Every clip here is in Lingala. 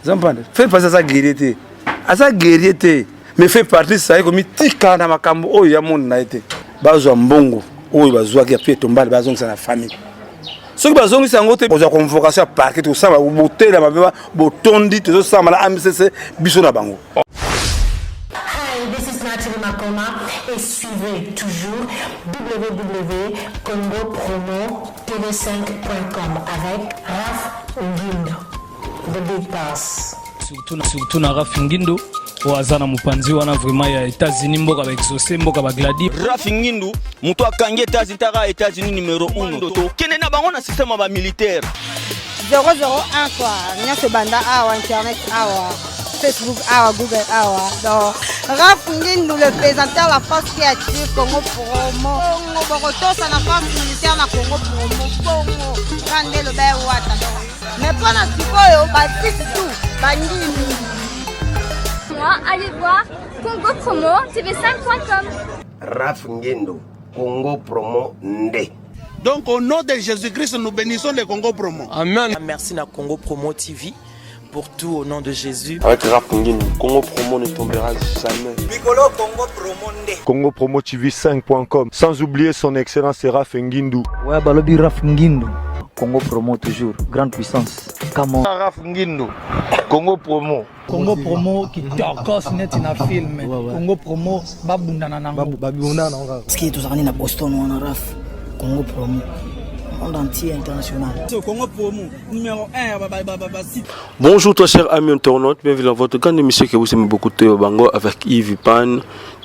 Zampande fait passer ça guerrier asa guerrier mais fait partie ça comme tika na makambo oyo ya monde na été bazwa mbongo oyo bazwa ki appuyer tombale bazongisa na famille ceux qui bazongisa ngote bazwa convocation parquet tout ça ba botela ba botondi tout ça mala AMCC biso na bango. Et suivez toujours www.congopromotv5.com avec Raf Ngindo, The Big Boss. Surtout na Raf Ngindo wazana mupanzi wana vraiment ya États-Unis mboka ba exaucé mboka ba gladi. Raf Ngindo muto akangi États-Unis numéro 1 to kene na bango na système ba militaire 001 quoi nyase banda awa internet awa Facebook awa Google awa donc Raf Ngindo le présentateur de la force créative Congo Promo Boroto ça la force militaire na Congo Promo Congo Rande le bain wata mais pas na sikoyo baptiste tout bangini. Allez voir Congo Promo TV5.com. Raf Ngindo, Congo Promo Nde. Donc au nom de Jésus-Christ, nous bénissons le Congo Promo. Amen. Merci à Congo Promo TV pour tout au nom de Jésus. Avec Raf Ngindo, Congo Promo ne tombera jamais. Nicolo Congo Promo Nde. Congo Promo TV5.com. Sans oublier son excellence Raf Ngindo. Ouais, balobi Raf Ngindo. Congo Promo toujours, grande puissance. Comment Raf Ngindo, Congo Promo. Congo Promo qui t'orcos net na film. Congo Promo babundana nango. Babundana nango. Ce qui est tous na Boston on Raf. Congo Promo. Monde entier international. Congo Promo numéro 1 Bonjour toi chers amis internautes, bienvenue dans votre grande émission que vous aimez beaucoup de Bango avec Yves Pan.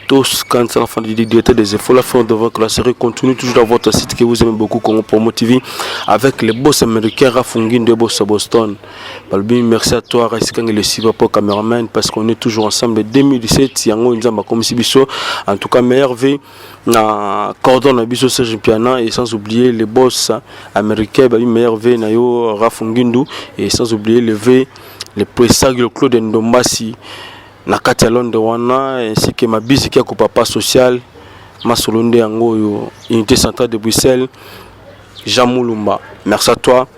Tous quand ça fin du directeur des infos la fin de votre la série continue toujours dans votre site que vous aimez beaucoup Congo Promo TV avec les boss américains Raf Ngindo de Boss Boston. Balbi merci à toi Raiskan et le Sivapo cameraman parce qu'on est toujours ensemble 2017 yango nzamba comme Sibiso en tout cas meilleur vie na cordon na biso Serge Piana et sans oublier les boss américains balbi meilleur vie na yo Raf Ngindo et sans oublier le président Claude Ndombasi na kati ya Londres wana ainsi que mabisi qui a ko papa social masolonde yango yo unité centrale de Bruxelles Jean Moulumba. Merci à toi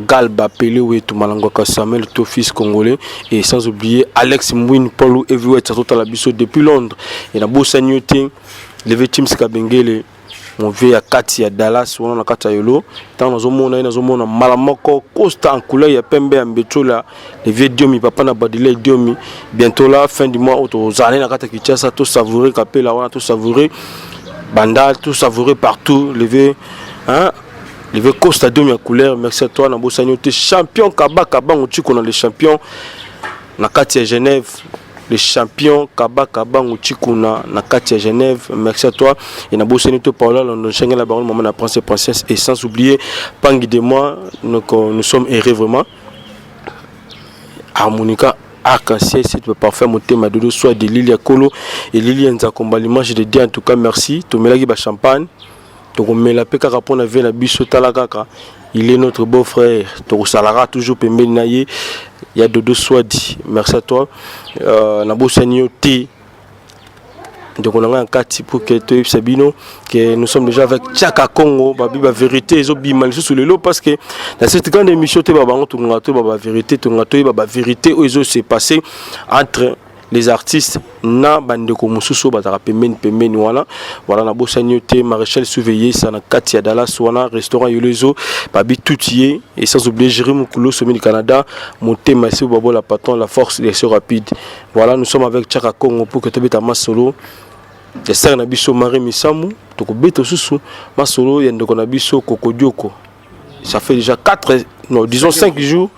Galba Pelé wetu Malango Samuel ton fils congolais et sans oublier Alex Mwin Paul Everett tout à la biso depuis Londres et na bosanyote le Team Skabengele mon vieux à kati ya Dallas on na kati ya yolo tant nazomona malamoko costa en couleur ya pembe ya mbetola les vieux diomi papa na badile diomi bientôt là fin du mois auto zane na kati ya Kinshasa tout savourer kapela wana tout savourer banda tout savourer partout les vieux costa diomi en couleur merci à toi na bosanyote champion kabaka bango tiko na les champions na kati ya Genève. Les champions Kabaka Bango Chikuna na kati ya Genève. Merci à toi. Et na bossé to Paola London Schengen la baronne maman la princesse princesse et sans oublier Pangui de moi donc nous sommes heureux vraiment. Harmonica arc-en-ciel c'est parfait mon thème de soit de Lilia Kolo et Lilia Nzakombalima je te dis en tout cas merci. Tomelaki ba champagne. Donc on met la peka répondre avec la biso talakaka. Il est notre beau-frère. Donc salara toujours pembeni naye. Il y a Dodo Swadi. Merci à toi. Nabo Sanyote. Donc on a un cas pour que tu Sabino que nous sommes déjà avec Tchaka Congo. Babi ba vérité ils ont bimal sur le lot parce que dans cette grande émission te baba to ngato baba vérité to ngato baba vérité où ils ont s'est passé entre les artistes na bandeko mususu bataka pembeni wana voilà na bosanyote maréchal surveillé ça na kati ya Dallas wana restaurant yolezo babi toutier et sans oublier Jérémy Moukulo sommet du Canada monter Massi Babo la patron la force des rapide voilà nous sommes avec Tchaka Congo pour que tu beta masolo et ça na biso Marie Misamu to ko beta susu masolo ya ndeko na biso Kokodioko ça fait déjà 4 non disons 5 jours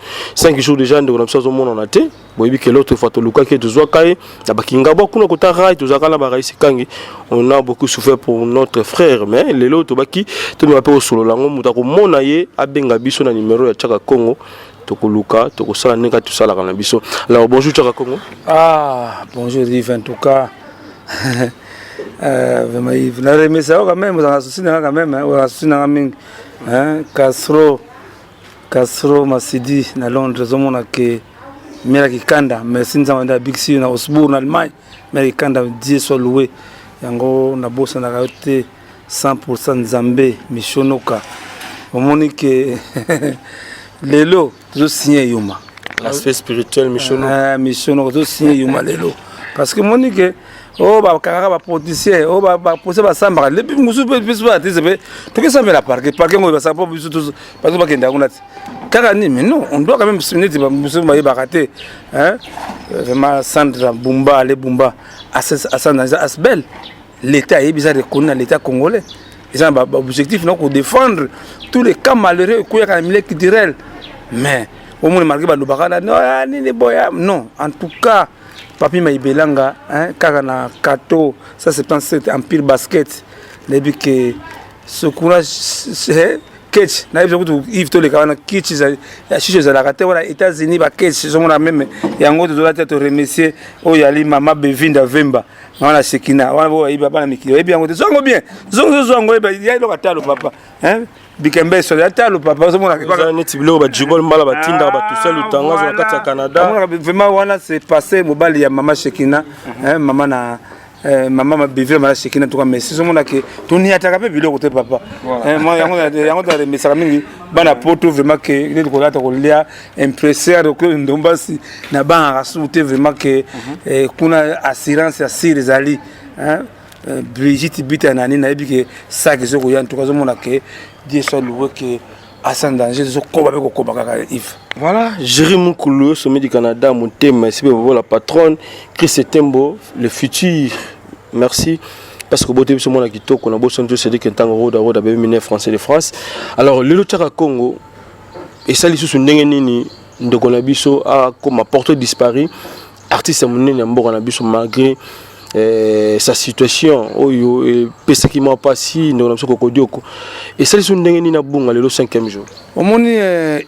déjà ndeko na biso zo mona na te boyebi que l'autre fois to luka ke tozwa kai na bakinga bo kuna kota rai tozaka na ba raisi kangi on a beaucoup souffert pour notre frère mais les autres baki to me appelle solo lango muta ko mona ye abenga biso na numéro ya Tchaka Congo to ko luka to ko sala neka to sala kana biso alors bonjour Tchaka Congo bonjour Yves en tout cas vraiment Yves na remercie quand même on a souci quand même on a souci na mingi Castro Masidi na Londres zomona ke Mera Kikanda merci nzamanda big C na Osbourne Allemagne Mera Kikanda die so loué yango na bossa na kayote 100% Nzambe mishonoka omoni ke lelo zo signé yuma L'aspect spirituel, Michono. Michono, tout signé Yumalelo. Parce que mon que oh bah caractère politicien, oh bah poser bah samba, les plus musu plus pas, tu sais, tout que ça me la parquer on va ça pas plus tout parce que kenda on a carani mais non, on doit quand même se mettre musu bah baraté hein vraiment Sandra Bumba les Bumba Asbel l'état est bizarre de connaître l'état congolais. Ils ont un objectif donc de défendre tous les cas malheureux qui ont milieu culturel mais au moins marqué bah non en tout cas Papi Maïbelanga, hein, Karana Kato, ça c'est Empire Basket. Depuis que ce courage, c'est Ketch, Yves Tole Karana Kitsch, Chiche Zalakate, voilà, États-Unis, Ketch, ils ont la même, et en gros, de la tête remercier, oh Yali, Mama Bevinda Vemba, Mama Sekina, voilà, Ibaba Miki, et bien, zongo bien, zongo, il y a le atalo papa, hein. Bikembe sur la table papa Canada vraiment voilà c'est passé mobile ya Mama Shekina hein maman na maman bivre Mama Shekina tout mais si on a que toni ataka pe biloko te papa hein moi yango da message mingi bana poto vraiment que les kolata kolia impresseur que ndombasi na ba rasouté vraiment que kuna assurance ya siri ali hein Brigitte Bita nani na ebike ça que zoko ya en tout cas on a que Dieu soit loué que Hassan Danger zo koba beko koba kaka Yves. Voilà, Jérémy Koulou, sommet du Canada, mon thème, merci beaucoup la patronne, Chris Tembo, le futur. Merci. Parce que beauté sur mon akito qu'on a besoin de se dire que tant road à bébé français de France. Alors le Lutera Congo et ça les sous ndengenini de konabiso a comme porte disparu artiste monné n'ambo na biso malgré sa situation oyo pesa qui m'a passé dans notre kokodioko et ça les ndengeni na bunga le 5e jour au moni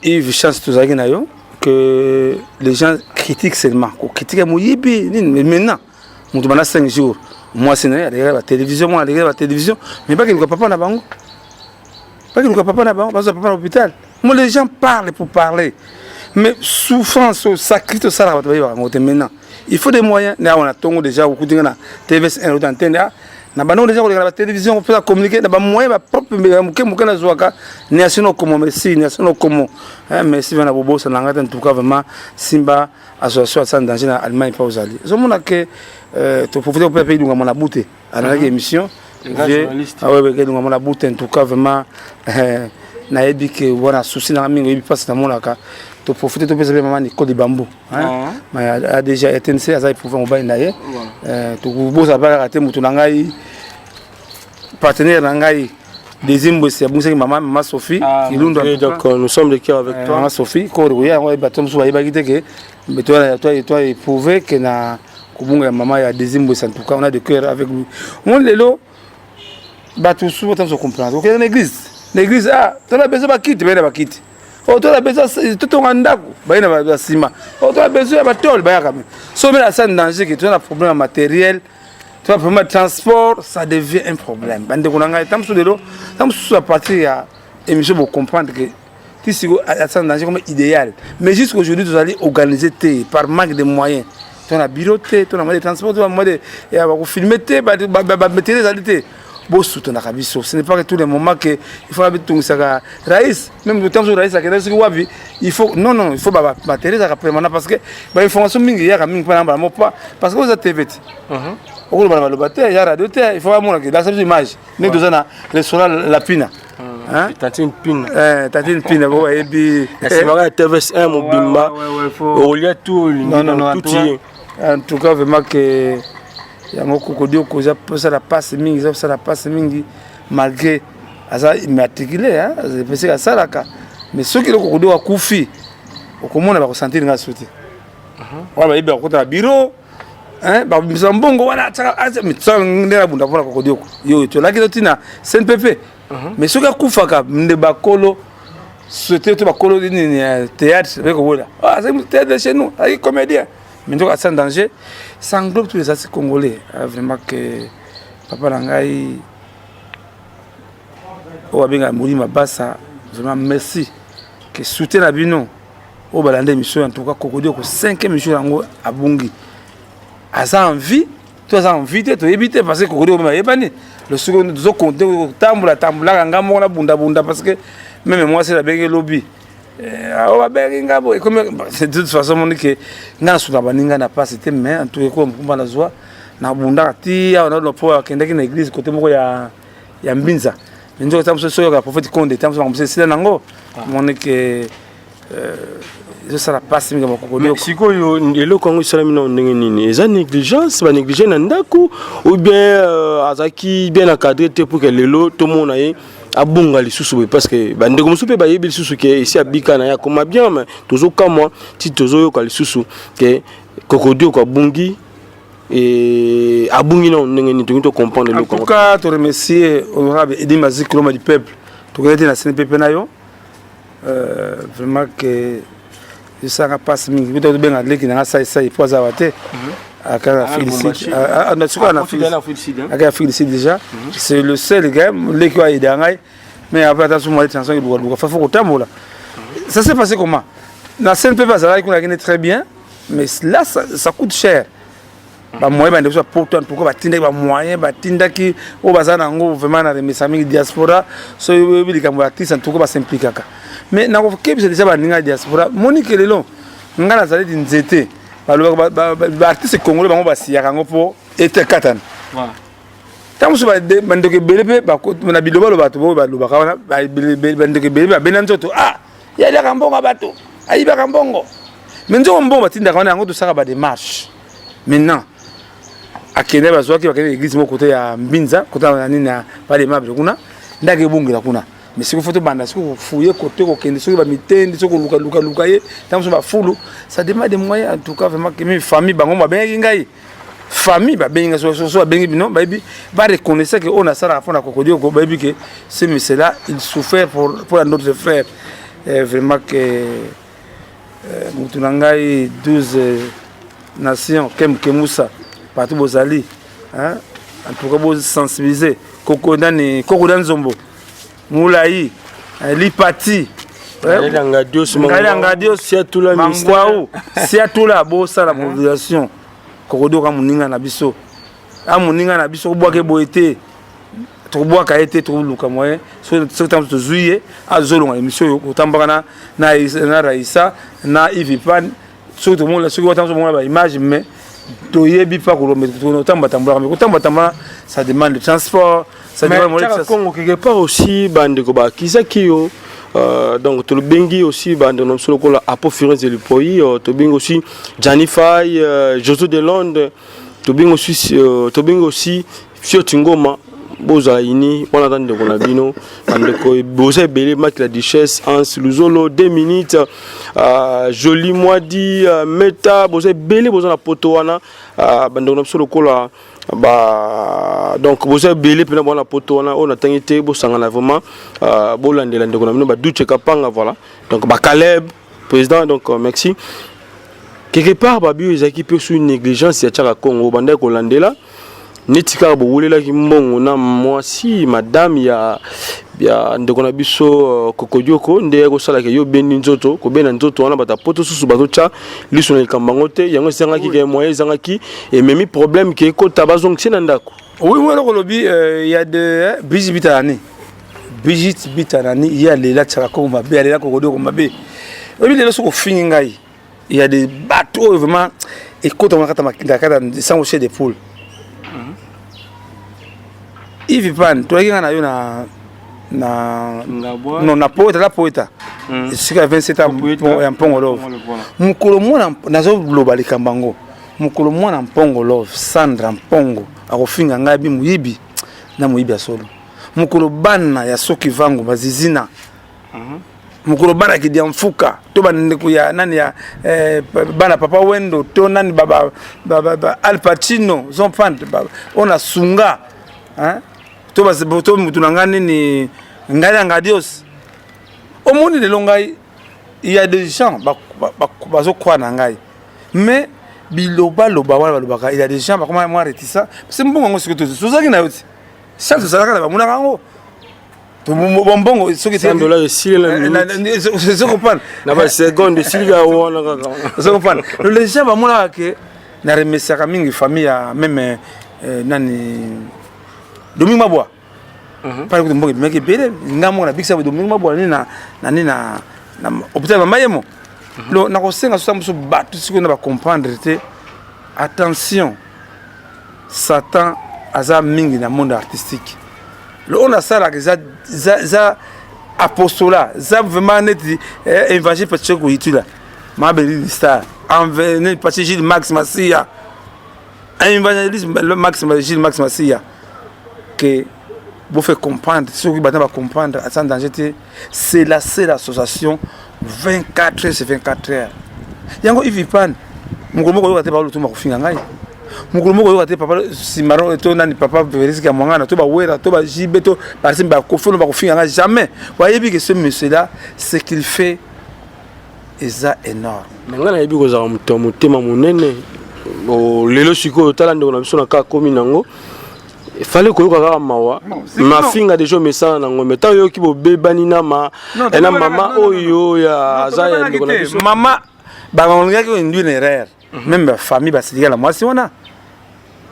Yves chance tous na yo que les gens critiquent seulement ko critiquer moyibi maintenant on demande 5 jours moi c'est la télévision moi la télévision mais pas que le papa na bango pas que le papa na bango parce que papa à l'hôpital moi les gens parlent pour parler mais souffrance sacrifice ça la va maintenant. Il faut des moyens. On a déjà beaucoup de TVS1 ou d'antenne. Na bano déjà regarder la télévision on peut communiquer na ba moyen propre muke na zoaka national comme merci national comme merci vana bobo ça n'engage en tout cas vraiment Simba association sans danger na Allemagne pas aux alliés. Je mona que to profiter pour payer donc mon bouté à la émission ah ouais que donc mon bouté en tout cas vraiment na ebi que voilà souci na mingi ebi passe na monaka to profiter to pesa maman Nicole de Bambou hein mais a déjà été NC ça il pouvait on va ndaye to bosa ba raté mutu nangai partenaire nangai deuxième boss c'est maman Sophie Kilundo donc nous sommes de cœur avec toi maman Sophie ko ya on ba tom so ba ibagite que mais toi éprouver que na kubunga maman ya deuxième boss en tout cas on a de cœur avec lui on lelo ba tout sous autant se comprendre OK l'église ah tu as besoin ba quitte ba quitte oh tu as besoin tout on ndako ba ina ba sima oh tu as besoin ba tol ba ya quand même so mais la scène danger que tu as un problème matériel tu as un problème de transport ça devient un problème bande ko nanga tam sous de l'eau tam sous à partir à émission pour comprendre que tu sais la scène danger comme idéal mais jusqu'aujourd'hui tu allez organiser par manque de moyens tu as bureau tu as moyen de transport tu as moyen de ya ba ko filmer ba mettre les alités ce n'est pas que tous les moments que il faut habiter tout ça Raïs même le temps où Raïs a quelque chose wabi il faut non il faut ba matériel ça permanent parce que ba information mingi ya mingi pas parce que vous êtes TV on va le battre il y a radio il faut avoir la seule image nous deux ans restaurant la pina hein tatine pina bon et puis c'est vrai TVS1 mobimba au lieu tout non tout en tout cas vraiment que yango kokodio koza ça la passe mingi malgré ça immatriculé hein c'est que ça là mais ceux qui le kokodio a kufi okomona ba ressentir nga sauter wala ibe ko ta bureau hein ba mbongo wana mitsangira bunda pour kokodio yo to la kilotina CNPP mais ceux qui kufaka mde bakolo c'était to bakolo ni théâtre avec voilà ah c'est théâtre chez nous avec comédien mais donc à sans danger ça englobe tous les artistes congolais vraiment que papa Langai Oabenga Mouli Mabassa vraiment merci que soutien la bino au balande mission en tout cas kokodio ko 5e mission yango abungi asa envie toi as envie de éviter parce que kokodio ba yebani le second zo compter tambula ngamo na bunda parce que même moi c'est la bengue lobby on va bien ngabo comme c'est de toute façon mon que nga suna baninga na pas c'était mais en tout cas comme na zwa na bunda ti on a no po kende ki na église côté moko ya Mbinza ndio tamso so ya prophète Konde tamso ngomse sila nango mon que je ça la passe minga moko ko sikoyo elo kongo salami na ndenge nini eza négligence ba négliger na ndako ou bien azaki bien encadré pour que lelo tout monde aille abunga lisusu parce que bandeko musu pe bayebi lisusu ke ici abika na ya koma bien mais tozo kamwa ti tozo yo ka lisusu ke kokodio ko bungi et abungi na ndenge ni to comprendre le en tout cas to remercier honorable Edi Mazik l'homme du peuple to connaître na CNPP na yo vraiment que ça n'a pas mingi bito bien adle ki na sa pour zawate aka félicite na suka na félicite déjà c'est le seul gars les qui a aidé ngai mais après attention moi les chansons il doit faire faut tamola ça s'est passé comment na CNPP ça va qu'on a très bien mais là ça coûte cher ba moyen ba ndeko pourtant pourquoi ba tinda ba moyen ba tinda ki o bazana ngo vraiment na remercier mingi diaspora so bi likambo artiste en tout cas ba s'impliquer mais na ko kebi c'est déjà ba ninga diaspora monique lelo ngala zali di nzete ba artiste congolais bango ba siya kango po ete katana voilà tamu so ba ndeke belebe ba na biloba lo bato bo ba lo ba kana ba ndeke belebe ba benanzoto ya ya kambongo bato ayi ba kambongo menzo mbongo batinda kana yango to saka ba démarche maintenant akende bazwa ki bakende église mo côté ya Mbinza côté na nini na pas les meubles kuna ndake bungela kuna mais si vous faites banda si vous fouillez côté ko kende so ba mitende so ko luka ye tamu so ba fulu ça demande des moyens en tout cas vraiment que mes famille bango ba bengi ngai famille ba bengi so bengi bino baby va reconnaître que on a ça à fond na kokodio ko baby que ce monsieur là il souffert pour notre frère vraiment que mutunangai 12 nations kem kemusa partout bozali hein en tout cas vous sensibiliser koko ndani koko danzombo mulai lipati nganga dios sia tula mangwao sia tula bosa la population koko doka muninga na biso muninga na biso bwake boete to bwaka ete to luka moyen so tam to zuiye azolonga émission yo otambaka na Raissa na Ivipan so to monde so tam so monde ba image mais toyebi pas ko remettre to tamba tambula mais ko tamba tamba ça demande le transport ça demande le Congo quelque part aussi bande ko ba kisaki yo donc to le bengi aussi bande non solo ko la apofirance de le pays to bengi aussi Janify Joso de Londres to bengi aussi Fiotingoma boza ini on attend de konabino bande ko boza belé match la duchesse en Luzolo 2 minutes joli moi dit meta boza belé boza na poto wana bande on solo ko la ba donc boza belé pena bona poto wana on attend été bo sangana vraiment bolandela ndeko na bino ba duche kapanga voilà donc ba Caleb président donc merci quelque part ba bio ezaki pe sous une négligence ya tchaka Congo bande ko landela netika bolela ki mbongo na mwasi madame ya ndeko na biso kokodioko nde ko sala ke yo bendi nzoto ko bena nzoto wana bata poto susu bazocha liso na kambango te yango sanga ki ke moyen sanga ki et même problème ke ko tabazong tsina ndako oui moi le lobby il y a de Brigitte Bitanani il y a les là tsaka ko mabe ya les là kokodioko mabe obi le so ko fini ngai il y a des bateaux vraiment et quand on va kata sans chez des poules Ivipan to yinga na yo na poeta la poeta sika 27 ans ya mpongo love mukolo mwana nazo loba likambango mukolo mwana mpongo love Sandra mpongo akofinga ngabi muyibi na muyibi asolo mukolo bana ya soki vangu bazizina mukolo bana kidia mfuka to bande ku ya nani ya bana papa wendo to nani baba Al Pacino zompante ona sunga hein to mutunangani ni ngaya Dios omoni de longai il y a des gens bazo kwa na ngai mais biloba loba wala loba il y a des gens comment moi réticent c'est mbongo ngo sikoto sozaki na yoti ça to sala kala bamuna kango to mbongo soki $100 ici la je comprends na ba seconde silga wona kaka je comprends les gens bamuna ke na remercier ka mingi famille ya même nani Domingue Maboa. Par exemple, mec belé ngamo na bikisa Domingue Maboa ni na hôpital mama yemo lo na kosenga so samso batu siko na ba comprendre te attention Satan aza mingi na monde artistique le on a ça là que za apostolat za vraiment net évangile parce que itula ma belle star envers parce que Gilles Max Massia un évangéliste Gilles Max Massia que vous fait comprendre ceux qui va comprendre à sans danger c'est la seule association 24 heures sur 24 heures yango ivipan mukolo moko yoka te ba lutuma kufinga ngai mukolo moko yoka te papa simaro to nani papa veriski ya mwangana to ba wera to ba jibeto par exemple ba kofono ba kufinga ngai jamais voyez que ce monsieur là ce qu'il fait est énorme ngana yebi ko za mutema munene o lelo siko talande na biso na ka komi nango il fallait que kaka mawa ma finga déjà message nango mais tant yo ki bo bebani na ma ena mama oyo ya azaya ndiko na biso mama ba ngonga ko une erreur même la famille ba sidika la moi si on a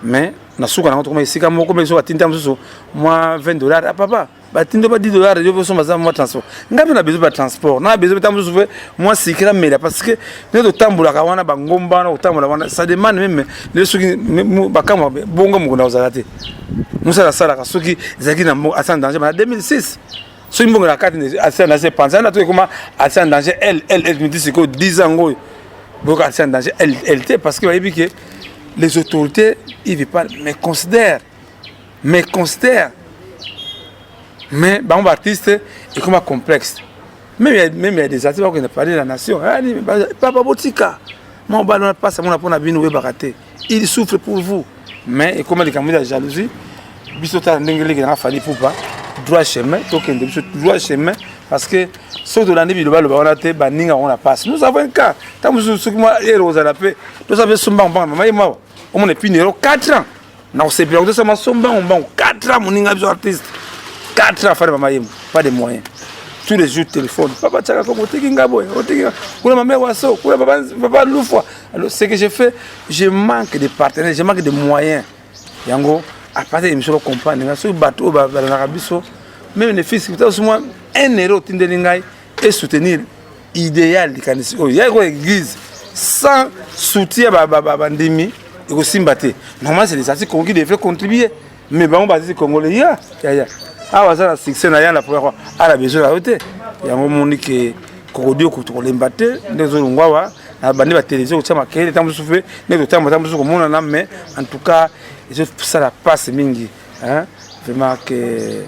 mais na suka na ko sika moko mais so atinda msusu moi $20 à papa ba tindo ba $10 yo so maza moi transport ngapi na besoin ba transport na besoin tamsusu fe moi sikira mais parce que ne to tambula ka wana ba ngomba na tambula wana ça demande même les suki ba kama bongo mu na uzalate musala sala ka suki zaki na mo asan danger en 2006 so mbongo la carte asan na se penser na to comment asan danger elle me dit c'est que 10 ans ngo beaucoup asan danger elle parce que va que les autorités ils veulent pas mais considèrent mais bon artiste est comme complexe même il y a des artistes qui ne parlent de la nation papa botika mon ballon passe mon apona bino we baraté il souffre pour vous mais et comme les camarades de jalousie bisota ndengele qui n'a fallu pour pas droit chemin token de droit chemin parce que ceux de l'année le on a été baninga on la passe nous avons un cas tant que ce que moi et Rosa la paix nous avons somba maman et moi on est plus 4 ans na on s'est bien de ça ma somba on 4 ans mon ninga artiste 4 ans faire maman pas de moyens tous les jours téléphone papa tchaka comme otekinga boy otekinga kuna mama waso kuna papa loufwa alors ce que j'ai fait je manque de partenaires je manque de moyens yango à partir de monsieur comprendre sur bateau ba na biso même les fils qui sont moi 1 euro tindelingai et soutenir idéal du kanisi oh ya ko église sans soutien ba ndimi et ko simbate normalement c'est les artistes qui devraient contribuer mais ba on basi congolais ya ah ouais ça la succès na ya la première fois à la besoin la hauteur ya moni que kokodio ko to lembate ndezo ngwa na bandi ba télévision ko chama kele tambu souffle ne to tambu ko mona na mais en tout cas ça la passe mingi hein vraiment que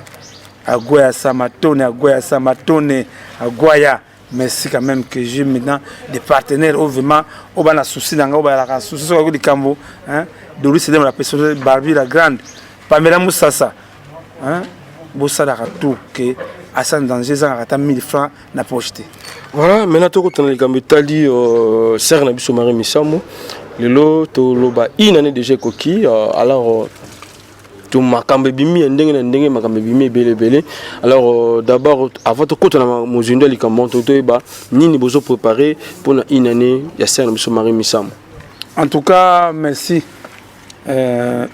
agoya samatone agoya merci quand même que j'ai maintenant des partenaires vraiment au bana souci nanga au bana souci so ko dikambo hein de lui c'est la personne Barbie la grande Pamela Moussassa hein bosala tout que Assane danger ça ata 1000 francs na pocheté voilà maintenant to ko tana likambo tali serre na biso Marie Misamo lelo to loba une année déjà koki alors to makambe bimi ndenge makambe bimi belé alors d'abord avant to kota na mozindo likambo to ba nini bozo préparer pour une année ya serre na biso Marie Misamo en tout cas merci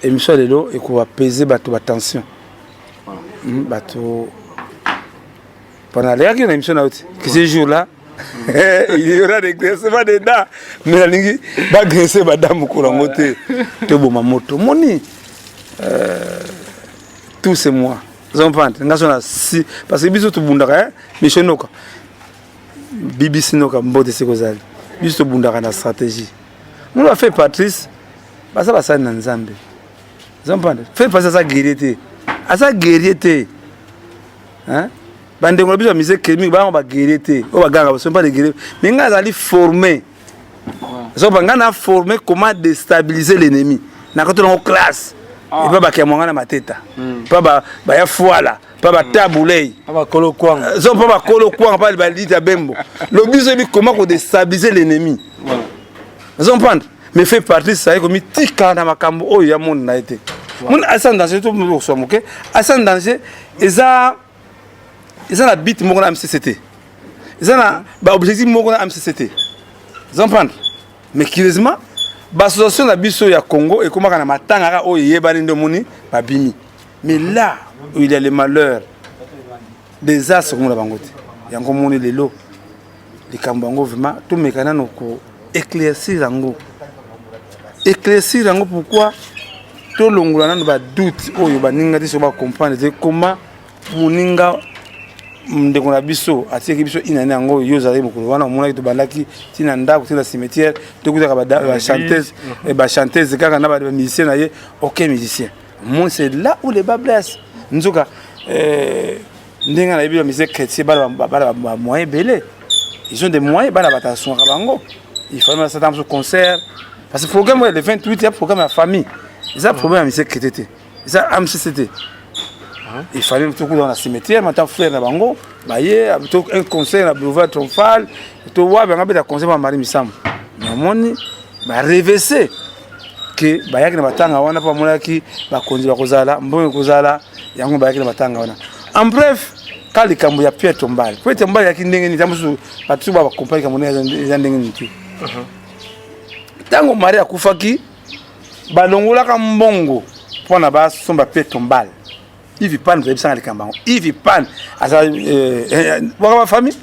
émission lelo et ko apaiser bato attention bato pendant les émission là que ce jour là il y aura des graissements dedans mais la lingi ba graisser madame ko la moté te boma moto moni tout c'est moi j'entends ngazona si parce que biso to bundaka mission noka BBC noka mbote sekozali biso to bundaka na stratégie nous l'a fait Patrice basa basa na nzambe j'entends fait passer ça guérité asa guérité hein bandeko biso mise kémique ba ba guérité o ba ganga sont pas de guérité mais nga zali formé so ba ngana formé comment déstabiliser l'ennemi na ko to en classe et pas ba kemonga na mateta pas ba ya foala pas ba tabulei pas ba kolo kwanga so pas ba kolo kwanga pas ba lita bembo le biso bi comment ko déstabiliser l'ennemi voilà vous comprenez mais fait partie ça comme tika na makambo o ya monde na été mon Assane danger tout mo so moke Assane danger eza la bite moko na MCCT eza na ba objectif moko na MCCT vous comprenez mais curieusement ba association na biso ya Congo et comment kana matanga o yebani ndomoni ba bimi mais là où il y a le malheur des as comme la bangote yango moni lelo likambo yango vraiment tomekana noko éclaircir yango pourquoi tolongola nano badoute oyo baninga te so bacomprendre te comment moninga ndeko na biso atiaki biso inane yango oyo ozalaki mokolo wana omonaki tobandaki ntina ndako tina cimetière tokutaka bachanteuse kaka na bamusicien na ye aucun musicien moi c'est là où les bas blesse nzoka ndenge nayebi bamusicien chrétien bana bamoyen ebele ils ont des moyens bana batasungaka bango il fallait s'attendre sur concert parce que programme le 28 il y a programme à famille ça problème musicien chrétien ça AMCCT il fallait tout dans la cimetière maintenant frère na bango baye un concert na boulevard Triomphal to wa banga beta concert ma mari misam namoni ba revese que bayaki na batanga wana pa monaki ba konzi ba kozala mbongo kozala yango bayaki na batanga wana en bref kali kambo ya Pierre Tombal yaki ndenge ni tamusu batu ba compagnie kamone ya ndenge ni tu tango mari akufaki balongola ka mbongo pona ba somba Pierre Tombal Yves Pan, vous avez ça dans les campagnes. Yves Pan, votre famille?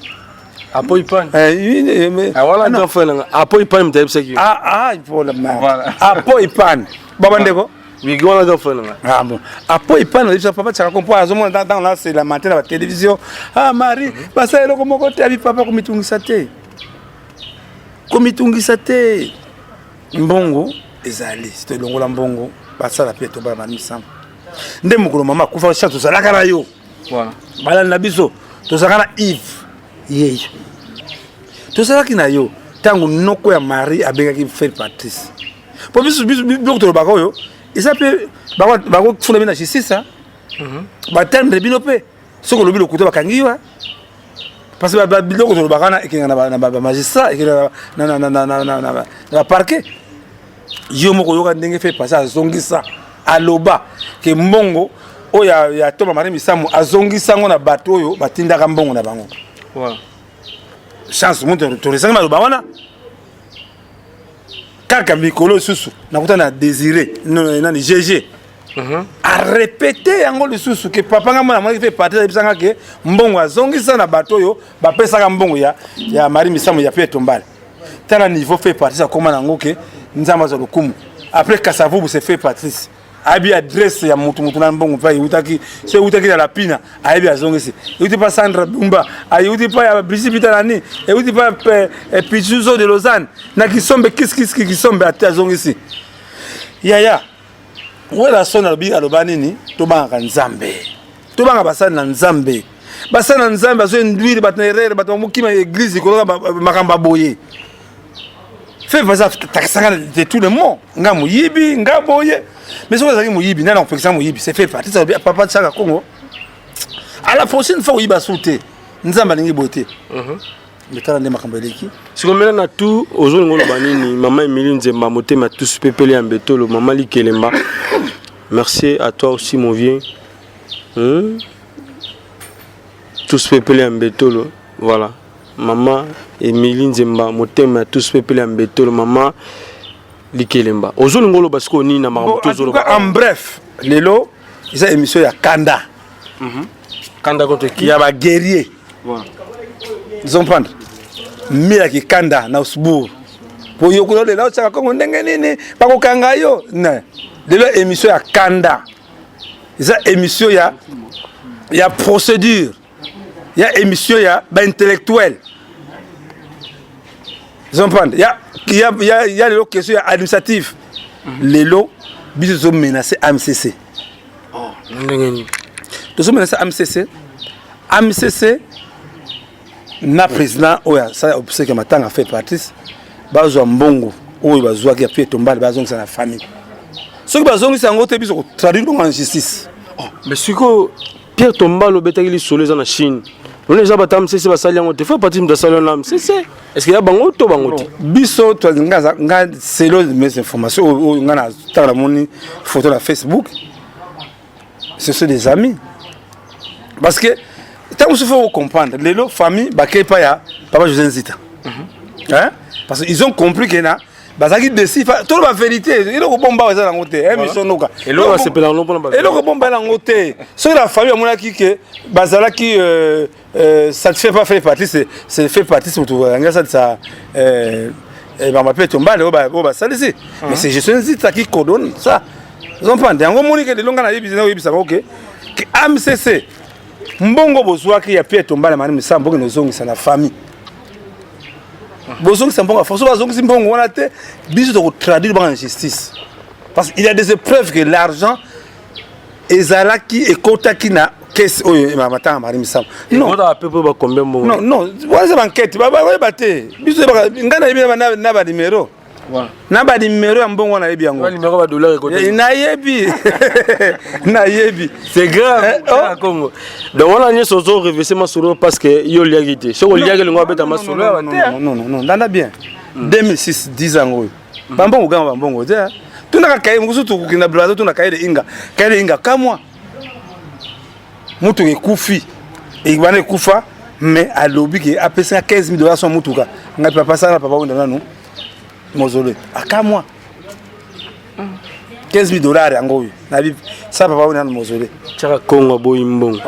Apo Ipan. Voilà, non, frère. Apo Ipan, vous avez ça qui. Il faut le mal. Apo Ipan. Babandeko? Oui, on a deux frères. Ah bon. Apo Ipan, vous avez ça, papa, ça comprend. À ce moment là, c'est la matin à la télévision. Ah, Marie, parce que le comment côté avec papa comme itungisate. Comme itungisate. Mbongo, ezali. C'était longo la mbongo. Basa la pied toba mani sam. Nde mokolo mama kufa cha tozalaka na yo voilà bala na biso tozalaka na Yves yeyo tozalaki na yo tango noko ya Marie abengaki faire Patrice po biso to bako yo isape bako funa bina justice ba tendre bino pe soko lobi lokuto bakangi wa parce que ba biloko to baka na ekinga na ba magistrat ekinga na parquet yo moko yo ka ndenge fait passer azongisa aloba ke mbongo oya ya toma mari misamu azongisa ngo na bato oyo batindaka mbongo na bango voilà chance monte to resanga aloba wana kaka mikolo susu nakuta na désiré nani GG a répéter yango le susu ke papa nga mwana mwana fait partie de bisanga ke mbongo azongisa na bato oyo bapesaka mbongo ya mari misamu ya Pierre Tombal tala niveau fait partie ça comment nango ke nzamba za lokumu après Kasavubu c'est fait Patrice abi adresse ya mutu na mbongo pa yutaki se yutaki na lapina abi azongisi yuti pa Sandra Bumba ayuti pa ya Brigitte Talani yuti pa Pichuzo de Lausanne na kisombe kisombe atazongisi yaya wala sona lobi aloba nini tobanga nzambe tobanga basana nzambe azo induire batnerere batomukima église ko makamba boye fait ça de tout le monde ngamu yibi ngaboye mais ça ça muyibi nana on fait ça muyibi c'est fait partie ça papa de ça Congo à la prochaine fois yiba sauter nzamba ningi boté metala ndema kambeleki sikomela na tout ozolongo banini maman Emilie Nzemba motema tous pepele ya mbetolo maman Likelemba merci à toi aussi mon vieux tous pepele ya mbetolo voilà maman Emilie Nzemba motema tous pepele ya mbetolo maman Likelemba ozolongolo parce que ni na makambo tozolo en bref lelo isa émission ya Kanda Kanda contre qui ya ba guerrier voilà ils ont prendre mila ki Kanda na usbur po yokolo le la tsaka kongo ndenge nini bako kanga yo na lelo émission ya Kanda isa émission ya procédure ya émission ya ba intellectuel ils ont prendre il y a les questions administratives. Les lots, ils sont menacés AMCC. Oh, ils sont menacés AMCC. AMCC, na président, ça c'est que maintenant a fait partie. Bazo mbongo, ou bazo qui a fait tomber, bazo c'est la famille. Ce que bazo c'est en gros, ils sont traduits en justice. Mais ce que Pierre Tombal le bétail les soleils en Chine. On les a battus, c'est pas ça, on te fait partie de la salle en c'est est-ce qu'il y a bango to bango biso to nga c'est mes informations ou nga na moni photo na Facebook ce sont des amis parce que tant que faut comprendre les famille ba pas ya papa José Nzita hein parce qu'ils ont compris que na bazaki desi to la vérité eloko bomba eza nango te émission noka eloko sepela no pona ba eloko bomba nango te so la famille amonaki ke bazalaki ça ne fait pas faire partie c'est fait partie surtout ça ba mapé tombale o ba salisi mais c'est gestion zita qui coordonne ça ils ont pas yango monique de longa na yebisa na yebisa OK que AMCC mbongo bozwaki ya pie tombale mani misambo ke nozongisa na famille bozong sambonga force bazong simbongo wana te biso to traduire dans la justice parce qu'il y a des preuves que l'argent ezalaki ekotaki na caisse oyo matanga mari misamba non on a peu ba combien non non voilà c'est enquête ba baté biso ngana yebi na ba numéro na ba numéro ya mbongo na yebi yango ba numéro ba dollar ekotaki na yebi na yebi c'est grave au Congo donc on a ni sozo reverser masolo parce que yo liagité so ko liagé ngo abeta masolo non ndanda bien 2006 10 ans oyo bambongo gamba bambongo te tunaka kaye mukusutu kukina blazo tunaka kaye inga kamwa mutu ekufi ekibana ekufa mais alobi ke apesa $15,000 son mutuka ngai papa sana papa wenda nanu mozole akamwa $15,000 yango oyo na bi sa papa wenda nanu mozole chaka Congo boyi mbongo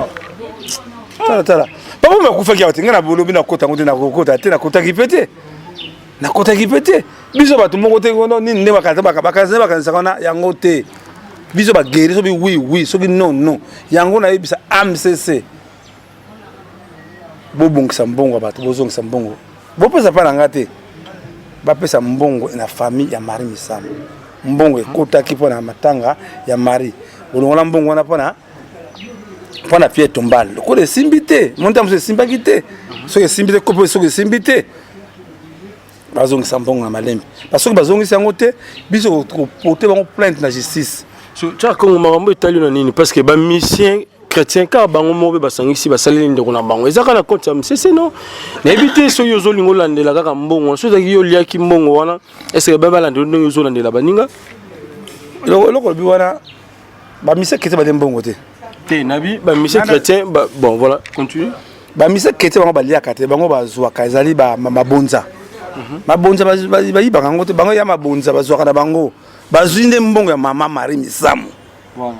tala papa makufa ki atinga na bolobi na kota ngote na kota te na kota kipete na kota kipete biso batu moko te ngono nini ne bakata bakanisa kana yango te biso ba guérir so bi oui so bi non yango na yebisa AMCC bobongisa mbongo batu bozongisa mbongo bopesa pa nanga te bapesa mbongo na famille ya Marie Misamba mbongo ekotaki pona matanga ya Marie bolongola mbongo wana pona pied tombal ko de simbité monta mse simbaki te so ke simbité ko so ke simbité bazongisa mbongo na malembe parce que bazongisa yango te biso ko porter bango plainte na justice so tcha Congo makambo etali na nini parce que ba mission chrétien ka bango mobe basangisi basaleli ndeko na bango ezaka na compte c'est non na éviter so yozo lingo landela kaka mbongo so zaki yo liaki mbongo wana est-ce que baba landela ndongo yozo landela baninga loko bi wana ba mission kete ba mbongo te nabi ba mission chrétien bon voilà continue ba mission kete bango baliaka te bango bazwa kazali ba mabonza mabonza bayi bango te bango ya mabonza bazwa kana bango bazwinde mbongo ya mama Marie Misamba voilà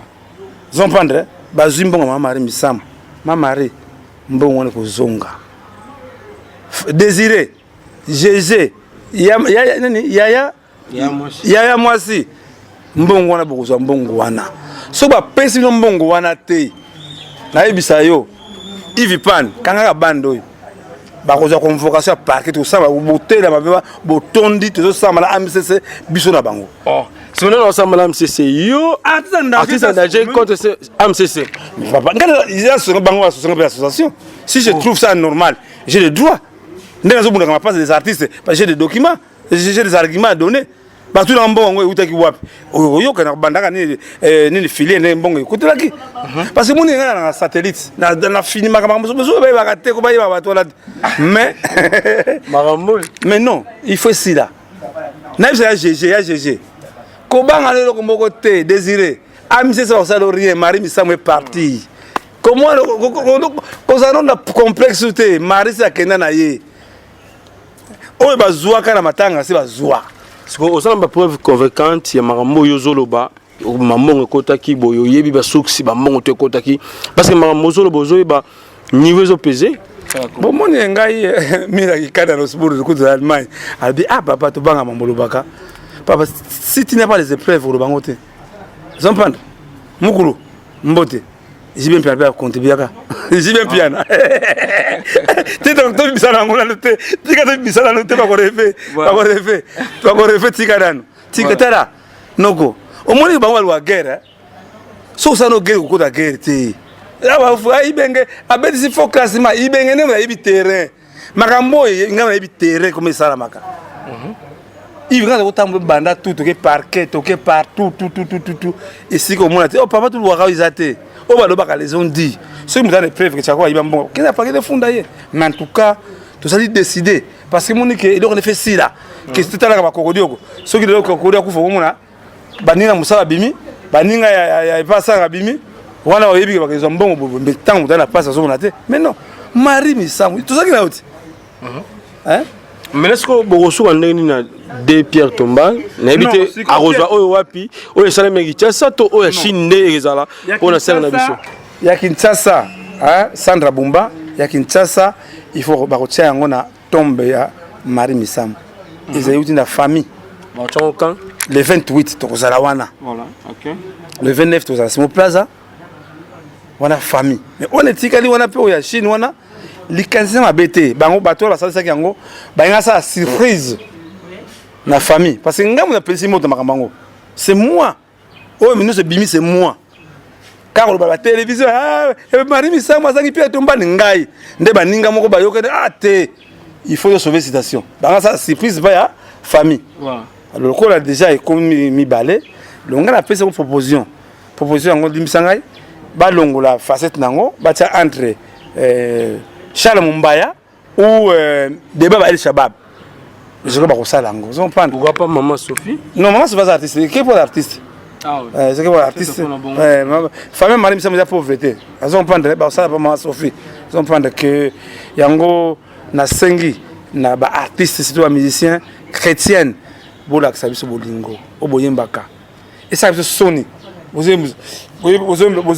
zompandre bazwi mbongo mama Marie Misamba mama Marie mbongo ne kozonga Désiré GG ya mwasi mbongo wana bokozwa mbongo wana so ba pesi no mbongo wana te na yebisa yo Ivipan kanga bando yo bakozwa convocation ya parquet tout ça ba botela ba botondi to ça mala AMCC biso na bango si on est ensemble à AMCC yo artiste en danger contre AMCC papa ngana ils sont bango association si je trouve ça normal j'ai le droit ndena zo bunda pas des artistes parce que j'ai des documents j'ai des arguments à donner partout dans mbongo utaki wapi oyo kana bandaka ni filer ne mbongo ekutelaki parce que moni ngana na satellite na fini makambo so ba bakate ko ba ba batola mais mais non il faut si là na ya GG ko banga le ko mboko te Désiré AMCC ça rien Marie Misamba est parti comment ko ça non la complexité Marie ça kenda na ye oyo bazwa kana matanga c'est bazwa parce que aux amba preuve convaincante ya makambo yozoloba mamongo kotaki boyo yebi ba soksi ba mongo te kotaki parce que makambo zoloba zoyeba niveau zo peser bon mon ngai mira kikada no sport de coup Allemagne a dit ah papa to banga mambo lobaka papa si tu n'as pas les épreuves au bangote zompanda mukuru mbote j'ai bien perdu à compter biaka j'ai bien piana tu donc tu bisala ngona te tika te bisala no te ba ko refe tika dano tika tara noko o moni ba wa guerre so ça no guerre ko da guerre te aba fu ai benge abedi si focus ma ibenge ne na ibi terrain makambo ngana ibi terrain comme ça la maka il vient de tambo banda tout que parquet tout partout tout ici comme on a dit oh papa tout waka izate oh ba loba les ont dit ceux qui me donnent preuve que ça quoi il va bon qui n'a pas de fond d'ailleurs mais en tout cas tout ça dit décider parce que mon que il doit faire si là que c'était là ba kokodioko ceux qui doivent kokodia ku fo mona baninga musala bimi baninga ya pasa bimi wana oyebi ba kezo mbongo mais tant dans la passe so monate mais non Marie Misamba tout ça qui là hein Mais est-ce que Borosso a deux Pierre Tombal n'habite à Rosa Owapi ou les salles Kinshasa ou les Chine ezala pour la scène d'habitation. Il y a Kinshasa, Sandra Bumba, il y a Kinshasa, il faut barotia ngona tombe ya Marie Misam. Ils ont une famille. Le 28 Tozalawana. Voilà, OK. Le 29 Tozala Plaza. On a famille. Mais on est tikali on a peu ya Chine on a likanisa mabete bango bato la salisa yango ba ça surprise na famille parce que ngamu na pesi moto makambango c'est moi oh mais nous c'est bimi c'est moi car le la télévision Marie Misam azaki pe tomba ngai nde baninga moko ba yoka te il faut sauver citation ba ça surprise ba ya famille voilà alors qu'on a déjà comme mi balé longa na pesi proposition yango dimisangai ba longo la facette nango ba tia entre Charles Mumbaya ou débat El Shabab. Je crois que ça lango. Vous comprenez? Pourquoi pas Maman Sophie? Non, Maman Sophie c'est artiste. Qui est pour l'artiste? Ah oui. C'est qui pour l'artiste? Famille Marie Misam est pauvreté. Vous comprenez? Bah ça pas Maman Sophie. Vous comprenez que yango na sengi na ba artiste surtout un musicien chrétien bola que ça biso bolingo oboyembaka. Et ça biso soni. Vous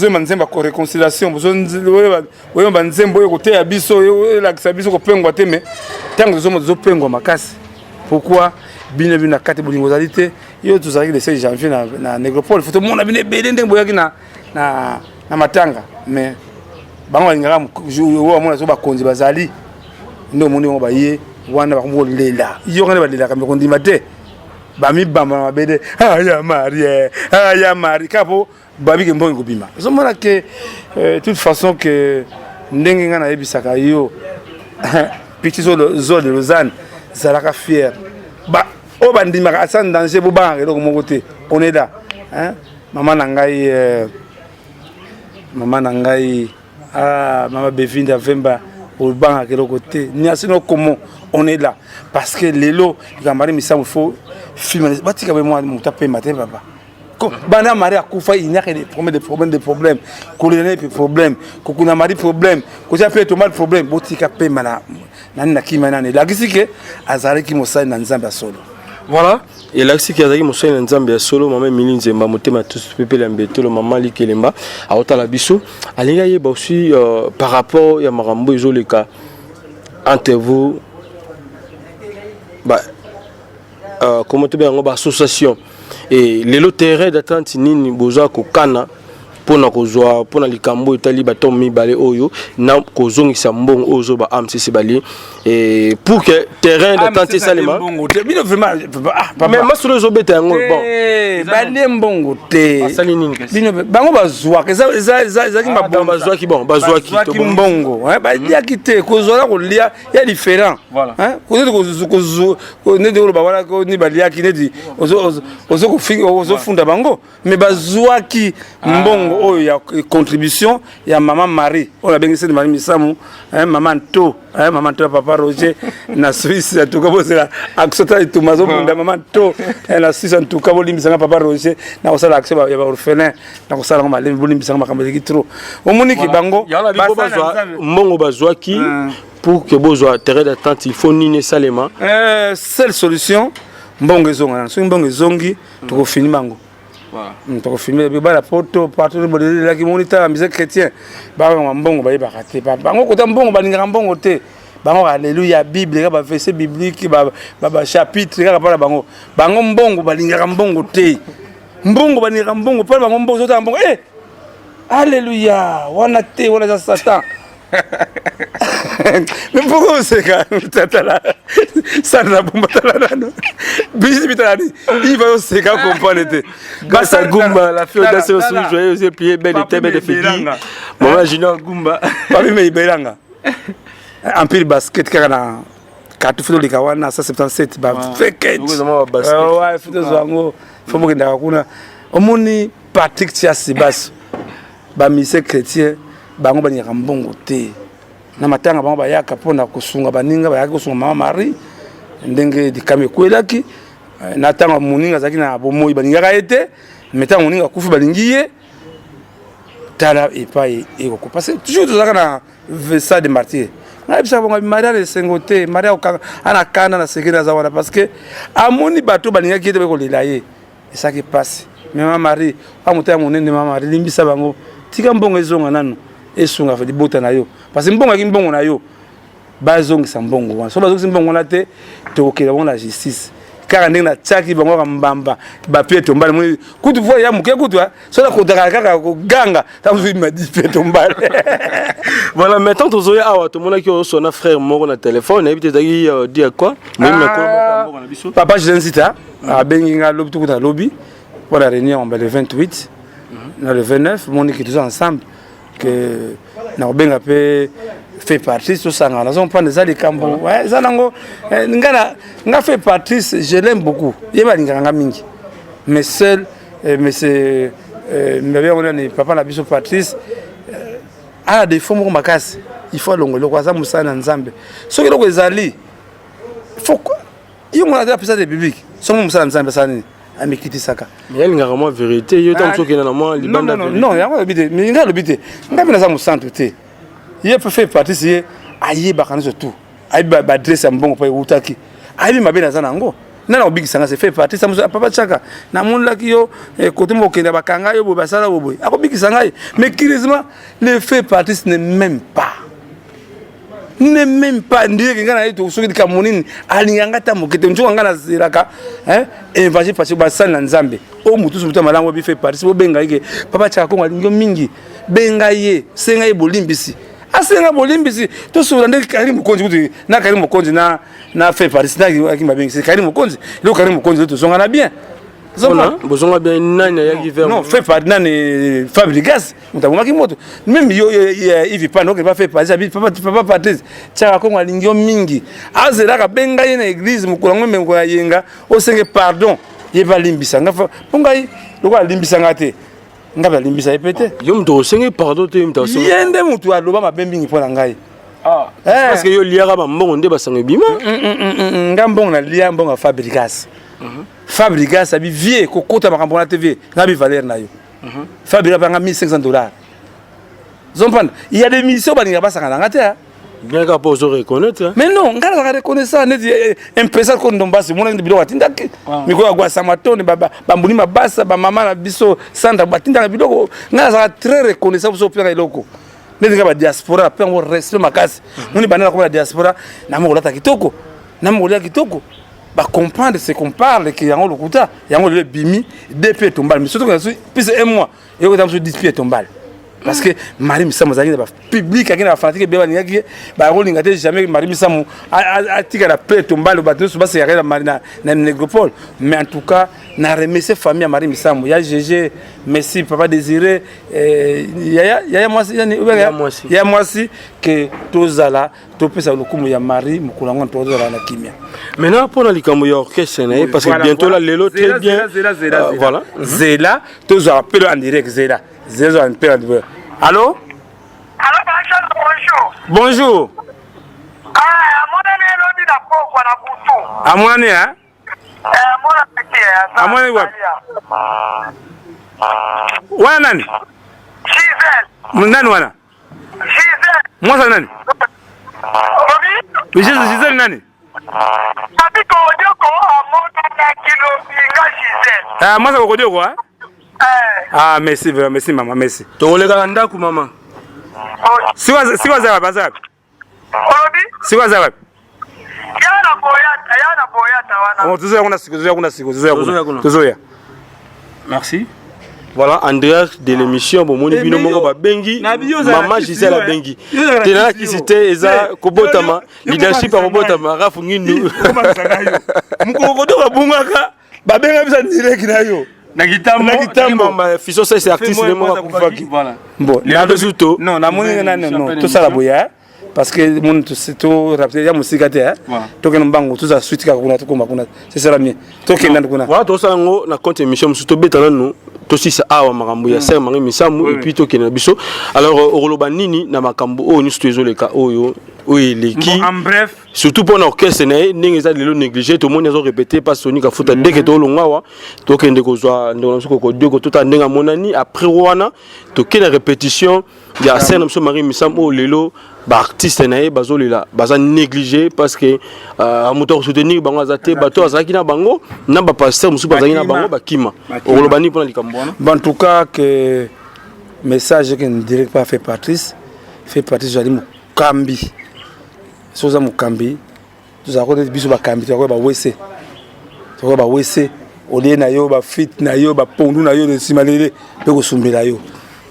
manzemba ko réconciliation vous manzembo côté ya biso la biso ko pengwa te mais tango zo pengwa makasi pourquoi bino bina kati bolingo zalité yo tuzaki le 16 janvier na Négropole faut tout monde bine bele ndembo yaki na matanga mais bango ngara jour mona zo ba konzi bazali ndo moni ngo ba ye wana ba ko lela yo ngane ba lela ka ko ndima te bami bamba mabede aya Marie kapo babi ke mbongo bima zo mona que toute façon que ndenge ngana yebisaka yo petit zo de Lausanne zalaka fier ba o bandima ka san danger bo banga ko mo côté on est là hein maman nangai mama Bevinda Vemba au banga ke côté ni asino comment on est là parce que lelo Marie Misam faut filmer batika be moi mutape matin papa ko bana Marie akufa il n'y a que des problèmes colonel problème kokuna Marie problème ko ja pe tomate problème botika pe mana nani na kimana ne la kisike azali ki mosali na nzamba solo voilà et là c'est qu'il y a mosali na nzamba solo maman milinze mba motema tous pepe la mbetelo maman likelemba a otala biso alinga yeba aussi par rapport ya marambo ezoleka entre vous comment tu bien association et les terrains d'attente nini boza ko kana pona kozwa pona likambo etali bato mibale oyo na kozongisa mbongo ozo ba amcc bali et pour que terrain d'attente salema bino vraiment mais masolo zo beta yango bon bali mbongo te asali nini bino bango bazwa que ça ki mabongo bazwa ki bon bazwa ki mbongo hein bali akite kozwa ko lia ya différent hein ko ne de ba wala ko ni bali akine di ozo ko finga ozo funda bango mais bazwa ki mbongo oyo ya contribution ya maman Marie on a bien essayé de Marie Misamu hein maman to papa Roger na Suisse en tout cas c'est la aksota tout mazo bunda maman to na Suisse en tout cas bolimbisa papa Roger na osala accès ya ba orphelin na osala ngoma le bolimbisa makambo ki trop omoni ki bango bazwa mbongo bazwa ki pour que bozwa terrain d'attente il faut niner salema seule solution mbongo zonga so mbongo zongi to ko fini mango voilà to ko filmer ba la poto partout de la qui moniteur musique chrétien ba mbongo ba yeba raté bango kota mbongo ba ninga mbongo te bango alléluia bible ba verset biblique ba chapitre ka pa bango mbongo ba ninga mbongo te mbongo ba ninga mbongo pa bango mbongo zota mbongo alléluia wana te wana satan mais pourquoi c'est quand tata là ça n'a pas tata là bisi bitani il va aussi quand comprendre te Gassa Gumba la fille de ce joyeuse et puis belle et belle de fille maman Junior Gumba parmi mes belanga en pile basket kana katu futo likawana 177 ba fake ouais futo zango fomo kenda kuna omoni Patrick Tiasibas ba mise chrétien bango banyaka mbongo te na matanga bango bayaka pona kusunga baninga bayaka kusunga mama Marie ndenge dikame kwelaki na tanga muninga zaki na bomoyi baninga ete metanga muninga kufi balingiye tala epai eko parce que toujours tozaka na vesa de martyr ngai bisa bonga Maria le sengote Maria ana kana na sekira za wana parce que amoni bato baninga kite be ko lilaye ça qui passe mais Marie amuta monene Marie limbisa bango tika mbongo ezonga nanu esunga fa dibota na yo parce que mbongo kimbongo na yo bazongi sa mbongo wana so bazongi mbongo na te to kokela bona justice car ndenge na tsaki bango ka mbamba ba pie tombale mo kutu vo ya muke kutu so la kotaka kaka ko ganga ta mo ma di pie tombale. Voilà, maintenant tozoya awa to mona ki o sona frère moko na téléphone et puis tezaki dire quoi même na ko na biso papa je l'incite a bengi nga lobby tout na lobby pour la réunion le 28 le 29 mon équipe tous ensemble que na benga pe fait partie tout ça on a pas des ali kambo ouais ça nango nga fait partie je l'aime beaucoup yeba linganga mingi mais seul mais c'est mais on est papa na biso Patrice a des fonds pour makasi il faut longo lokwa za musana nzambe so ke lokwe ezali faut yo mona za pesa de public so musana nzambe sana amikiti saka mais elle ngara moi vérité yo tam so ke na moi libanda non ya ko bité mais nga lobité nga bina za musantu te il peut faire partie si ayi bakana surtout ayi ba adresse mbongo pa utaki ayi mabena za nango nana obikisanga se fait partie ça papa chaka na monla ki yo côté mokenda bakanga yo bo basala boboy akobikisanga mais curieusement le fait partie ce n'est même pas ndiye ngana yeto soki kamonini alinganga ta mokete njo ngana ziraka évangile parce que basala na nzambe o mutu mutu malango bi fait partie bo benga yeke papa chaka ko ngalingo mingi benga ye senga ye bolimbisi asenga bolimbisi to sura ndeki kari mukonzi kuti na kari mukonzi na fait partie na ki mabengi kari mukonzi le kari mukonzi to zonga na bien zona bozonga bien nani ya ki non fait partie nani Fabrigas mutaboma ki moto même yo ivi pa no ke pas fait partie papa Patrice tchaka ko ngalingyo mingi azela ka benga ye na église mukulango mengo ya yenga o senge pardon ye va limbisa ngafa pongai lo ka limbisa ngate ngaba limbisa epete yo mto senge pardon te mto senge yende mutu aloba mabembi pona ngai parce que yo liaka ba mbongo nde basanga bima ngambongo na lia mbongo Fabrigas Fabrigas abi vie kokota makambo na TV ngabi valeur na yo Fabrigas banga $1500 zompanda il y a des missions baninga basanga ngate bien qu'à pas reconnaître mais non ngala ka reconnaître net un pesar ko ndombasi mona ndi bilo watinda miko ya gwasa matone bambuni mabasa ba mama na biso sanda batinda biloko ngala za très reconnaissant so pera eloko net nga ba diaspora pe on respect makasi moni banana ko la diaspora na mo lata kitoko na mo lata kitoko ba comprendre ce qu'on parle que yango lokuta yango le bimi deux pieds tombal mais surtout que plus un mois et ko tam so 10 pieds tombal parce que Marie Missamu zaki ba public akina fanatique beba ngaki ba rolinga te jamais Marie Missamu atika la paix tombale ba tous ba se yaka Marie na Négropole mais en tout cas na remercier famille Marie Missamu ya GG merci papa Désiré ya moi si que tozala topesa lokumu ya Marie mukulango tozala na kimia maintenant pour la likambo ya orchestre na parce que bientôt là lelo très bien voilà Zela tozala appel en direct Zela allô? Allô, bonjour. Bonjour. Amwane hein? Amwane wapi? Wana nani? Nani wana? Mwasa nani? Giselle nani? Mwasa kokodio kwa? Ah, merci, merci maman, merci. Toleka ndaku mama. Siwa za wapi? Siwa za wapi? Yana boyata wana. Tuzoya. Merci. Voilà Andreas de l'émission bomoni bino moko ba bengi maman Gisèle la bengi. Tena ki cité eza kobotama leadership a kobotama rafu ngindu. Mukokodo ka bungaka ba benga bisa direct na yo. Nagitambo ma fiso c'est artiste le moko kufaki. Voilà. Bon, na bezuto. Non, na moni non, tout ça la boya. Parce que mon tout rapide ya musika te to ken mbango tout ça suite ka kuna to koma kuna c'est ça la mien to ken ndan kuna wa to ça ngo na compte émission musuto betala no to si sa awa makambo ya ser Marie Missamu et puis to ken biso alors oroloba nini na makambo o ni studio leka oyo oui l'équipe en bref surtout pour l'orchestre n'est pas le négligé tout le monde a répété pas Sonic a foutu dès que tout le monde to kende ko zwa ndongo ko deux ko tout a ndenga monani après wana to kende répétition il y a scène monsieur Marie Missam o lelo ba artiste nae bazolela baza négligé parce que moteur soutenir bango azate bato azaki na bango na ba pasteur musu bazaki na bango bakima olobani pour likambo en tout cas que message que ne dirait pas fait Patrice jali mukambi soza mukambi tuzakona biso bakambi tuzakona ba wese olie na yo ba fit na yo ba pondu na yo de simalele pe ko sumbela yo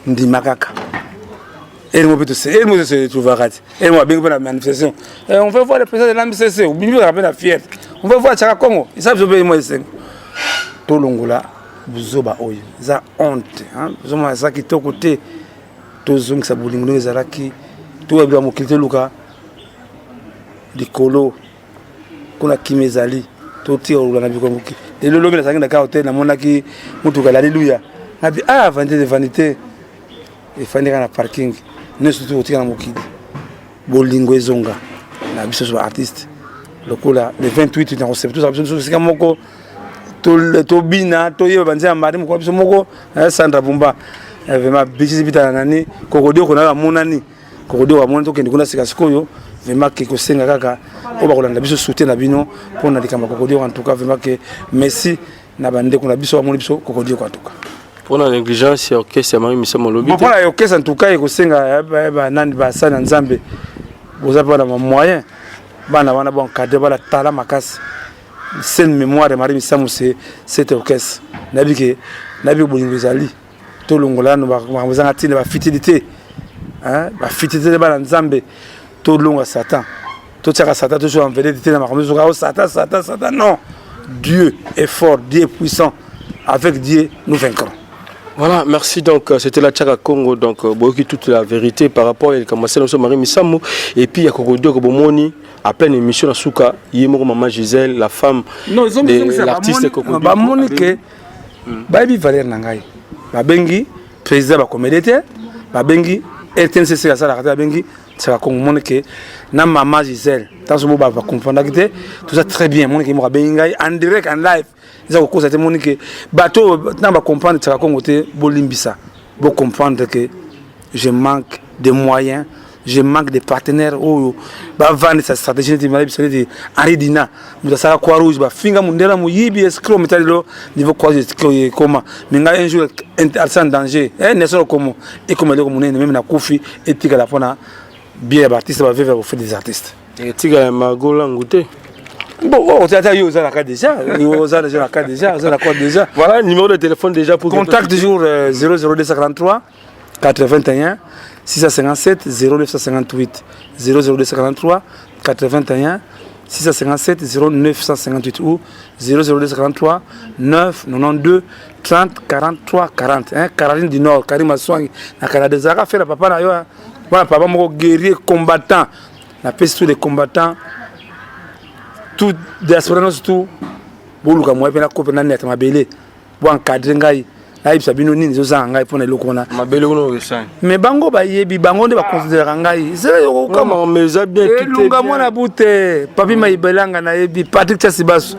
ndima kaka et moi peut se trouver et moi bien pour la manifestation on veut voir le président de la MCC ou bien rappel la fièvre on veut voir Chaka Congo ils savent bien moi c'est to longola buzoba oyo za honte hein zoma ça qui to côté to zong sa bolingo ezalaki to ba mokilite luka likolo kuna kimezali to tio na bikongoki et le lobby na sangi na ka hotel na monaki mutuka alléluia nabi vanité et fandi kana parking ne surtout otika na mokili bolingo ezonga na biso so artiste lokola le 28 na concept ça biso sika moko to bina to yeba banze amari moko biso moko Sandra Bumba vraiment bisi bitana nani kokodio kona monani kokodio wa monto kende kuna sika sikoyo vraiment que kosenga kaka o ba kolanda biso soutien na bino pona likamba kokodio en tout cas vraiment que merci na bande kuna biso wa moni biso kokodio en tout cas pour la négligence orchestre Marie Missam lobby pour la orchestre en tout cas kosenga ba nani ba sana nzambe boza pas na moyen bana wana bon cadre bala tala makasi scène mémoire de Marie Missam c'est cet orchestre nabi bolingo ezali to longola no ba mozanga tine ba fidélité hein ba fidélité bala nzambe to longa Satan to tsaka Satan to so envelé de na makambo so Satan non Dieu est fort, Dieu est puissant, avec Dieu nous vaincrons. Voilà, merci. Donc, c'était la Chaka Congo. Donc, beaucoup toute la vérité par rapport à commencé dans Marie Missamou. Et puis, il y a Kokodio Kobomoni, à pleine émission à Souka. Yémoro Maman Gisèle, la femme de l'artiste Kokodio. Bah, Monique, Baby Valère Nangaï. Babengi, président de la comédie. Babengi, RTNCC, la Babengi, Chaka Congo. Monique, na Maman Gisèle. Tant que vous va comprendre tout ça très bien. Monique, Mora Bengaï, en direct, en live. Ça cause à témoigner que bateau n'a pas comprendre que Chaka Congo te bolimbisa. Pour comprendre que je manque de moyens, je manque de partenaires. Oh, bah vendre sa stratégie de Marie Bissali de Henri Dina. Nous avons quoi rouge, bah finga mundela muyibi escroc métallo niveau quoi comment. Mais un jour en danger. Ne sort comment et comme le communé même na Kofi et tika la fona bien artiste va vivre au fait des artistes. Et tika magola ngouté. Bon, on t'a dit aux déjà, déjà. Voilà, numéro de téléphone déjà pour contact toujours 00243 81 657 0958 00243 81 657 0958 ou 00243 992 30 43 40 hein Caroline du Nord Karim Aswang na Canada Zara fait la papa na yo voilà papa mon guerrier combattant la peste tous les combattants tout d'espérance tout boluka moi pe na kope na net mabele bo encadrer ngai na ibisa bino nini zo za ngai pona eloko na mabele ono resang mais bango ba yebi bango nde ba considérer ngai c'est comment mais ça bien tout lunga mona bute papi maibelanga na yebi Patrick Chasibasu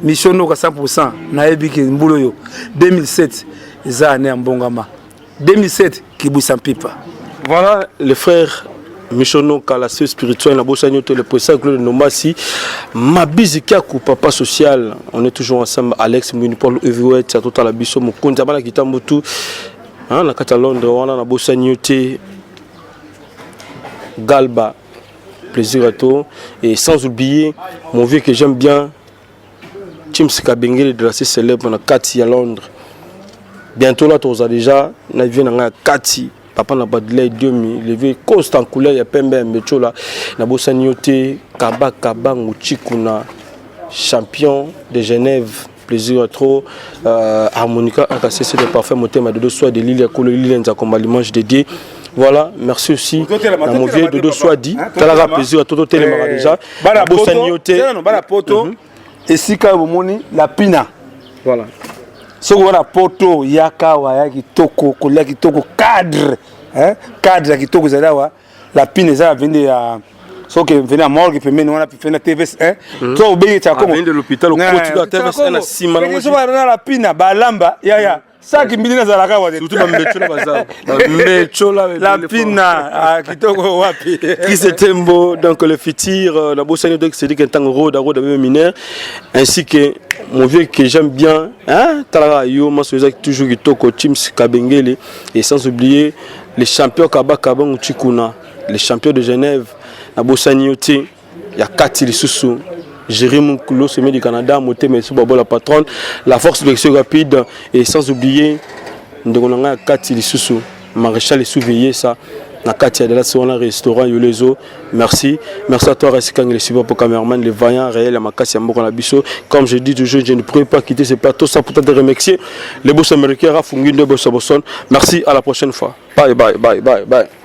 mission no ka 100% na yebi ki mbulo yo 2007 za année mbongama 2007 Kibuisa Mpipa. Voilà les frères Michono Kalasse spirituel na bossa nyoto le président Claude Nomasi mabiziki ku papa social. On est toujours ensemble Alex Muni Paul Everett ça total biso mukonza bana kitambutu hein na kata Londres wana na bossa nyote Galba plaisir à toi et sans oublier mon vieux que j'aime bien James Kabengele de la célèbre na Kati à Londres. Bientôt là tu as déjà na vie na Kati. Papa n'a pas de lait demi, levé constant couleur ya pembe mecho là na bosanioté kaba muchikuna champion de Genève plaisir à trop harmonica a cassé c'est le parfum moteur de soie de Lilia Kolo Lilia Nzakomba dimanche dédié. Voilà, merci aussi à mon vieux de soie dit tala plaisir à tout télémara déjà bosanioté bana poto et sika bomoni la pina voilà. Ce qu'on a poto yaka wa yaki toko kolia kitoko cadre hein cadre kitoko zalawa la pine eza vende ya soki vende à morgue pembeni wana pembeni TVS1 to obeye cha Congo de l'hôpital au côté de TVS1 na sima na so ba na la pine balamba ya saki mbili na zalaka wa surtout ba mbechola bazao mbechola la pina kitoko wapi qui c'était beau donc le futur la bossani donc c'est dit qu'un temps road mineur ainsi que mon vieux que j'aime bien hein tala yo masoza toujours kitoko Chims Kabengele et sans oublier les champions Kabaka Chikuna les champions de Genève na bossani yote ya kati lisusu Jérémy Koulo, semé du Canada, Moté Messou Babo la patronne, la force d'élection rapide et sans oublier nous avons 4 Lisusu, Maréchal et surveiller ça. Na Katia de la Sona restaurant Yolezo. Merci. Merci à toi Rassikang les super pour cameraman les vaillants réels à Makassi Ambo la biso. Comme je dis toujours, je ne pourrais pas quitter ce plateau sans pourtant te remercier les boss américains Rafungindo Boss Bosson. Merci à la prochaine fois. Bye bye bye bye bye.